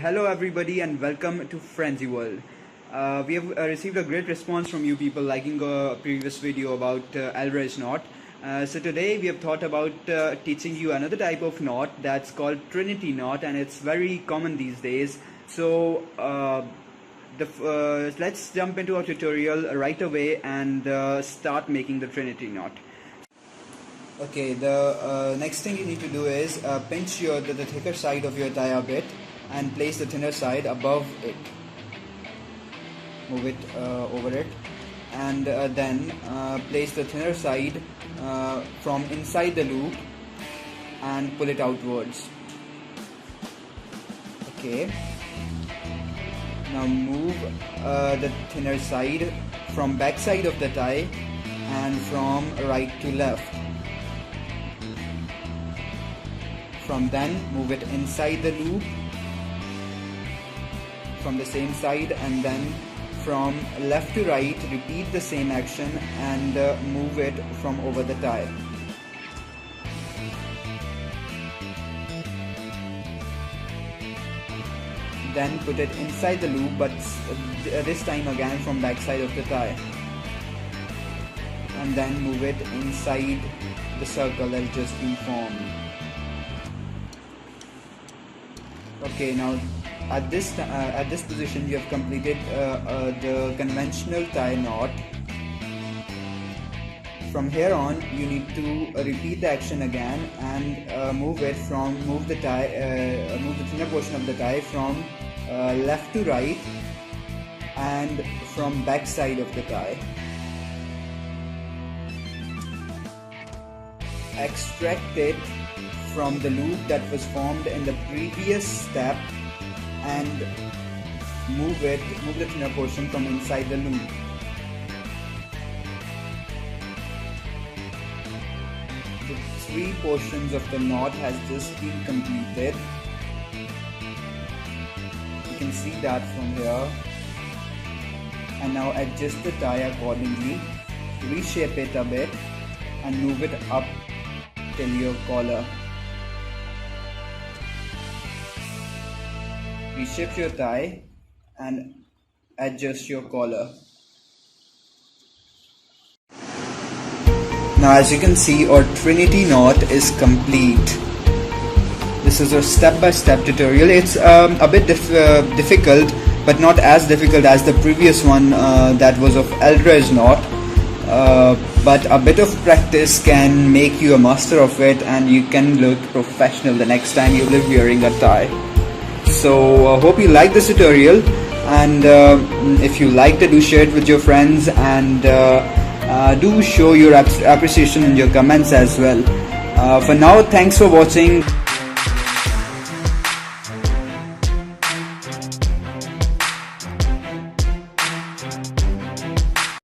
Hello everybody and welcome to FrenzyWorld. We have received a great response from you people liking a previous video about Alvarez knot. So today we have thought about teaching you another type of knot that's called Trinity knot, and it's very common these days. So let's jump into our tutorial right away and start making the Trinity knot. Okay, the next thing you need to do is pinch the thicker side of your tie a bit and place the thinner side above it. Move it over it, and then place the thinner side from inside the loop and pull it outwards. Okay. Now move the thinner side from back side of the tie and from right to left. From then move it inside the loop from the same side, and then from left to right repeat the same action and move it from over the tie. Then put it inside the loop, but this time again from back side of the tie, and then move it inside the circle that has just been formed. Okay, now at this position you have completed the conventional tie knot. From here on you need to repeat the action again and move the thinner portion of the tie from left to right and from back side of the tie. Extract it from the loop that was formed in the previous step and move the thinner portion from inside the loop. The three portions of the knot has just been completed. You can see that from here. And now adjust the tie accordingly, reshape it a bit and move it up till your collar. Reshape your tie and adjust your collar. Now as you can see, our Trinity knot is complete. This is a step-by-step tutorial. It's a bit difficult, but not as difficult as the previous one that was of Alvarez knot. But a bit of practice can make you a master of it, and you can look professional the next time you live wearing a tie. So hope you like this tutorial, and if you liked it, do share it with your friends, and do show your appreciation in your comments as well. For now, thanks for watching.